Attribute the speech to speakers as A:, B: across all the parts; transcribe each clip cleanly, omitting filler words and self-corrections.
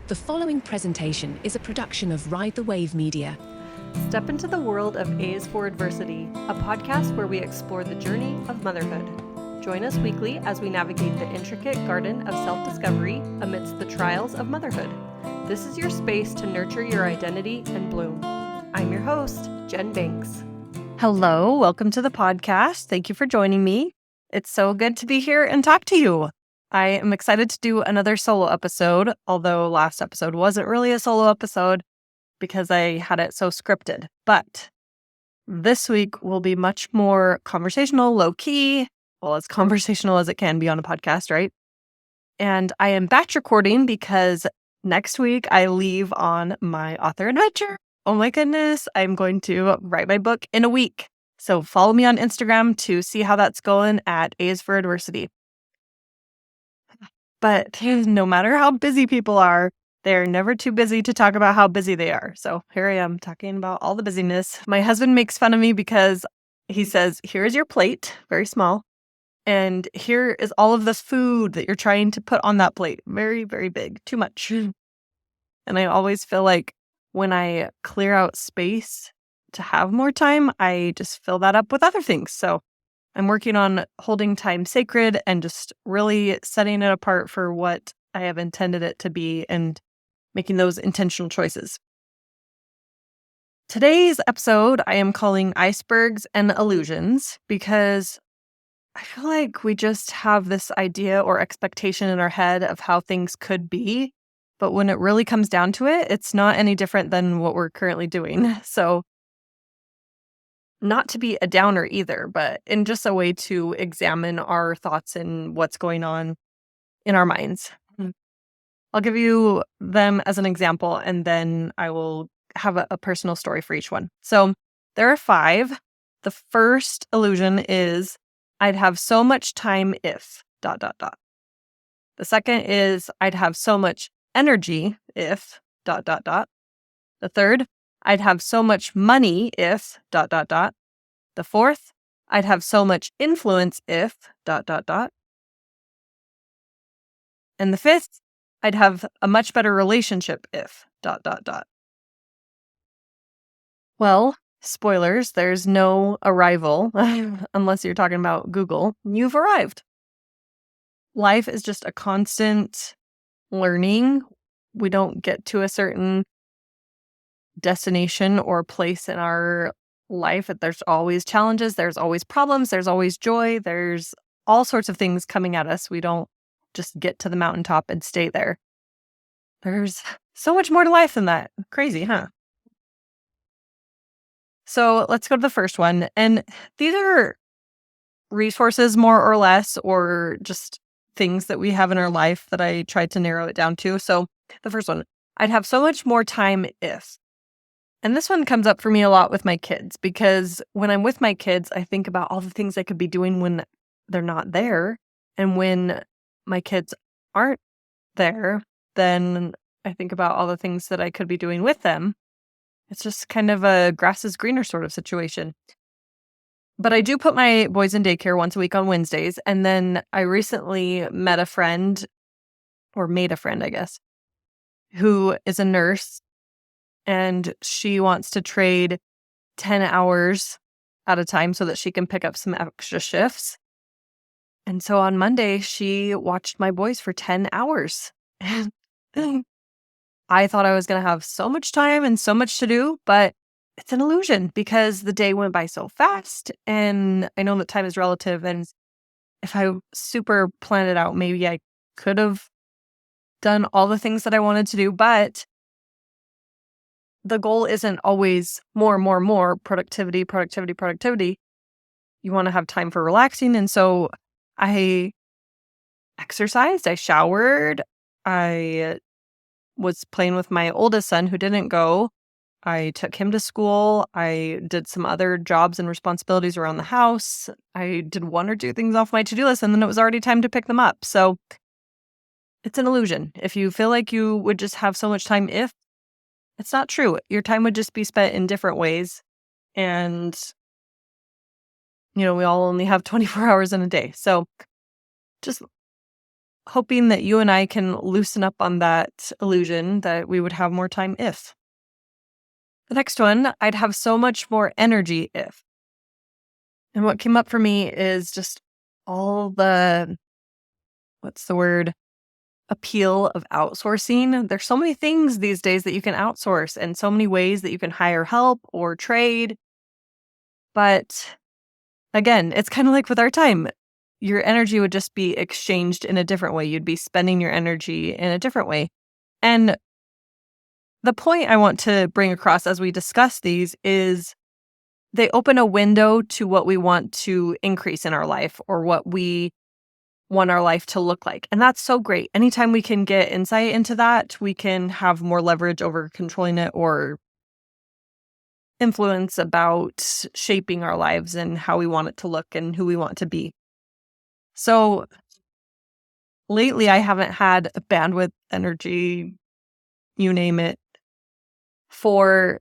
A: The following presentation is a production of Ride the Wave Media.
B: Step into the world of A is for Adversity, a podcast where we explore the journey of motherhood. Join us weekly as we navigate the intricate garden of self-discovery amidst the trials of motherhood. This is your space to nurture your identity and bloom. I'm your host, Jen Banks. Hello, welcome to the podcast. Thank you for joining me. It's so good to be here and talk to you. I am excited to do another solo episode, although last episode wasn't really a solo episode because I had it so scripted. But this week will be much more conversational, low-key, well, as conversational as it can be on a podcast, right? And I am batch recording because next week I leave on my author adventure. Oh my goodness, I'm going to write my book in a week. So follow me on Instagram to see how that's going at A is for Adversity. But no matter how busy people are, they're never too busy to talk about how busy they are. So here I am talking about all the busyness. My husband makes fun of me because he says, here is your plate, very small. And here is all of this food that you're trying to put on that plate. Very, very big, too much. And I always feel like when I clear out space to have more time, I just fill that up with other things. So I'm working on holding time sacred and just really setting it apart for what I have intended it to be and making those intentional choices. Today's episode I am calling Icebergs and Illusions because I feel like we just have this idea or expectation in our head of how things could be, but when it really comes down to it, it's not any different than what we're currently doing. So not to be a downer either, but in just a way to examine our thoughts and what's going on in our minds. I'll give you them as an example, and then I will have a personal story for each one. So there are 5. The first illusion is I'd have so much time if ... The second is I'd have so much energy if ... The third, I'd have so much money if ... The fourth, I'd have so much influence if ... And the fifth, I'd have a much better relationship if ... Well, spoilers, there's no arrival unless you're talking about Google. You've arrived. Life is just a constant learning. We don't get to a certain destination or place in our life. There's always challenges, there's always problems, there's always joy, there's all sorts of things coming at us. We don't just get to the mountaintop and stay there. There's so much more to life than that. Crazy, huh? So let's go to the first one. And these are resources, more or less, or just things that we have in our life that I tried to narrow it down to. So the first one, I'd have so much more time if. And this one comes up for me a lot with my kids because when I'm with my kids, I think about all the things I could be doing when they're not there. And when my kids aren't there, then I think about all the things that I could be doing with them. It's just kind of a grass is greener sort of situation. But I do put my boys in daycare once a week on Wednesdays. And then I recently met a friend, or made a friend, I guess, who is a nurse. And she wants to trade 10 hours at a time so that she can pick up some extra shifts. And so on Monday, she watched my boys for 10 hours. And I thought I was going to have so much time and so much to do, but it's an illusion because the day went by so fast. And I know that time is relative. And if I super planned it out, maybe I could have done all the things that I wanted to do, but the goal isn't always more productivity. You want to have time for relaxing. And so I exercised, I showered, I was playing with my oldest son who didn't go. I took him to school. I did some other jobs and responsibilities around the house. I did 1 or 2 things off my to-do list, and then it was already time to pick them up. So it's an illusion. If you feel like you would just have so much time if, it's not true. Your time would just be spent in different ways. And, we all only have 24 hours in a day. So just hoping that you and I can loosen up on that illusion that we would have more time if. The next one, I'd have so much more energy if. And what came up for me is just all the, what's the word? Appeal of outsourcing. There's so many things these days that you can outsource and so many ways that you can hire help or trade. But again, it's kind of like with our time. Your energy would just be exchanged in a different way. You'd be spending your energy in a different way. And the point I want to bring across as we discuss these is they open a window to what we want to increase in our life or what we want our life to look like. And that's so great. Anytime we can get insight into that, we can have more leverage over controlling it or influence about shaping our lives and how we want it to look and who we want to be. So lately, I haven't had a bandwidth, energy, you name it, for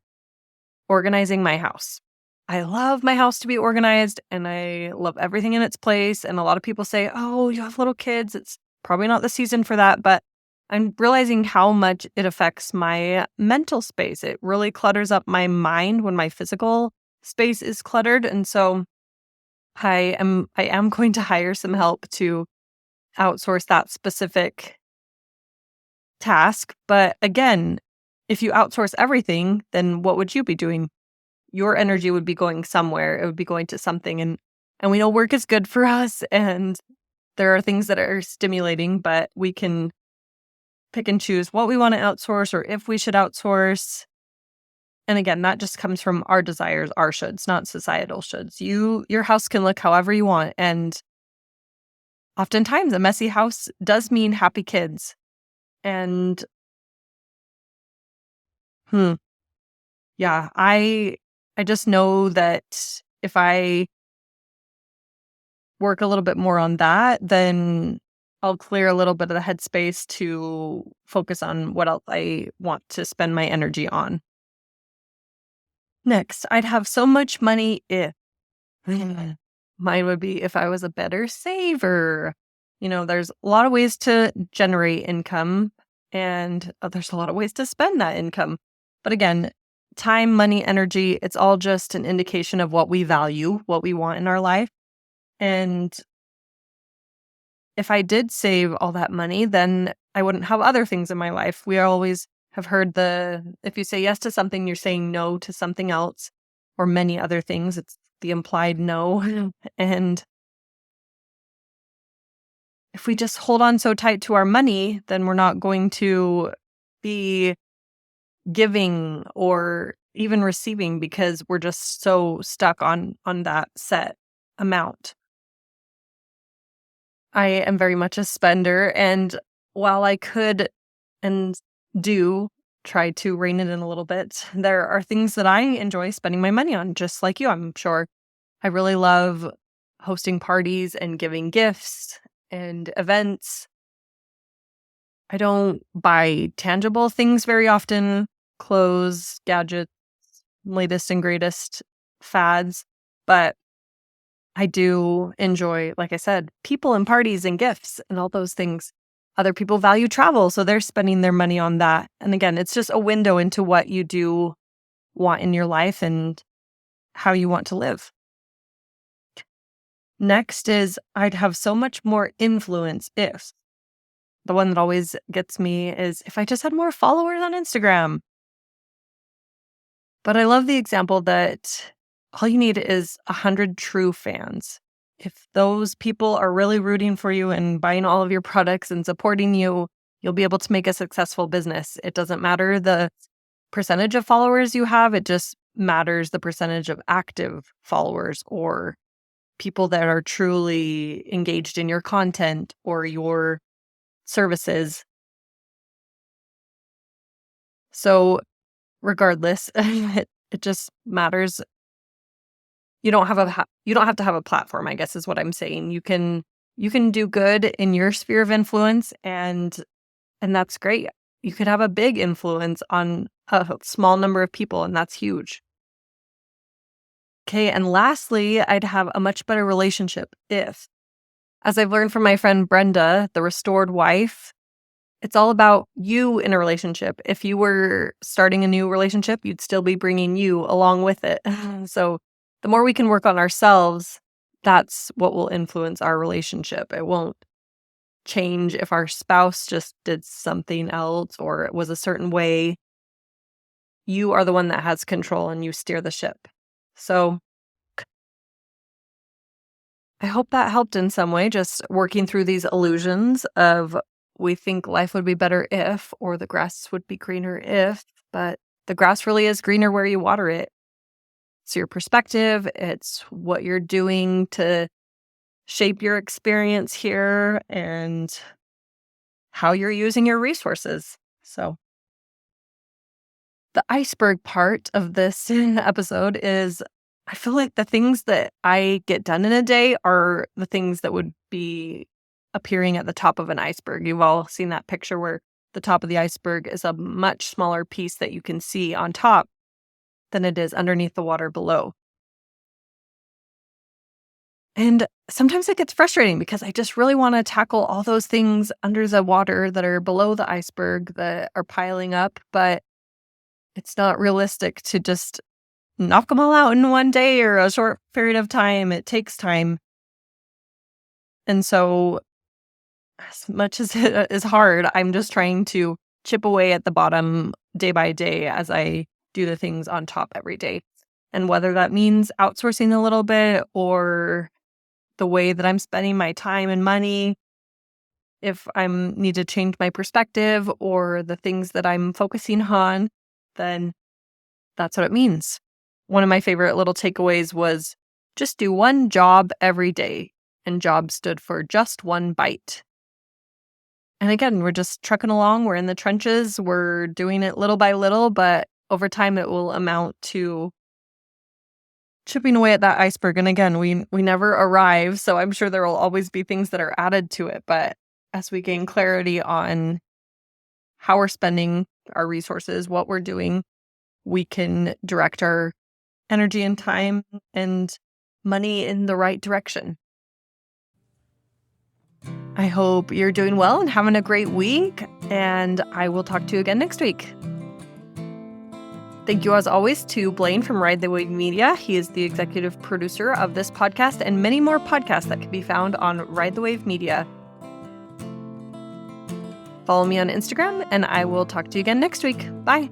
B: organizing my house. I love my house to be organized and I love everything in its place. And a lot of people say, oh, you have little kids. It's probably not the season for that. But I'm realizing how much it affects my mental space. It really clutters up my mind when my physical space is cluttered. And so I am going to hire some help to outsource that specific task. But again, if you outsource everything, then what would you be doing? Your energy would be going somewhere. It would be going to something. And we know work is good for us and there are things that are stimulating, but we can pick and choose what we want to outsource or if we should outsource. And again, that just comes from our desires, our shoulds, not societal shoulds. Your house can look however you want. And oftentimes a messy house does mean happy kids. And yeah, I just know that if I work a little bit more on that, then I'll clear a little bit of the headspace to focus on what else I want to spend my energy on. Next, I'd have so much money if. Mine would be if I was a better saver. There's a lot of ways to generate income and there's a lot of ways to spend that income. But again, time, money, energy, it's all just an indication of what we value, what we want in our life. And if I did save all that money, then I wouldn't have other things in my life. We always have heard if you say yes to something, you're saying no to something else or many other things. It's the implied no. And if we just hold on so tight to our money, then we're not going to be giving or even receiving because we're just so stuck on that set amount. I am very much a spender, and while I could and do try to rein it in a little bit, there are things that I enjoy spending my money on, just like you, I'm sure. I really love hosting parties and giving gifts and events. I don't buy tangible things very often, clothes, gadgets, latest and greatest fads, but I do enjoy, like I said, people and parties and gifts and all those things. Other people value travel, so they're spending their money on that. And again, it's just a window into what you do want in your life and how you want to live. Next is I'd have so much more influence if. The one that always gets me is if I just had more followers on Instagram. But I love the example that all you need is 100 true fans. If those people are really rooting for you and buying all of your products and supporting you, you'll be able to make a successful business. It doesn't matter the percentage of followers you have. It just matters the percentage of active followers or people that are truly engaged in your content or your services. So regardless, it just matters. You don't have to have a platform, I guess is what I'm saying. You can do good in your sphere of influence and that's great. You could have a big influence on a small number of people and that's huge. Okay, and lastly, I'd have a much better relationship if As I've learned from my friend Brenda, the restored wife, it's all about you in a relationship. If you were starting a new relationship, you'd still be bringing you along with it. So the more we can work on ourselves, that's what will influence our relationship. It won't change if our spouse just did something else or it was a certain way. You are the one that has control and you steer the ship. So I hope that helped in some way, just working through these illusions of we think life would be better if, or the grass would be greener if, but the grass really is greener where you water it. It's your perspective, it's what you're doing to shape your experience here and how you're using your resources. So, the iceberg part of this episode is I feel like the things that I get done in a day are the things that would be appearing at the top of an iceberg. You've all seen that picture where the top of the iceberg is a much smaller piece that you can see on top than it is underneath the water below. And sometimes it gets frustrating because I just really want to tackle all those things under the water that are below the iceberg that are piling up, but it's not realistic to just knock them all out in one day or a short period of time. It takes time. And so, as much as it is hard, I'm just trying to chip away at the bottom day by day as I do the things on top every day. And whether that means outsourcing a little bit or the way that I'm spending my time and money, if I need to change my perspective or the things that I'm focusing on, then that's what it means. One of my favorite little takeaways was just do one job every day. And job stood for just one bite. And again, we're just trucking along. We're in the trenches. We're doing it little by little, but over time it will amount to chipping away at that iceberg. And again, we never arrive. So I'm sure there will always be things that are added to it. But as we gain clarity on how we're spending our resources, what we're doing, we can direct our energy and time and money in the right direction. I hope you're doing well and having a great week, and I will talk to you again next week. Thank you, as always, to Blaine from Ride the Wave Media. He is the executive producer of this podcast and many more podcasts that can be found on Ride the Wave Media. Follow me on Instagram, and I will talk to you again next week. Bye.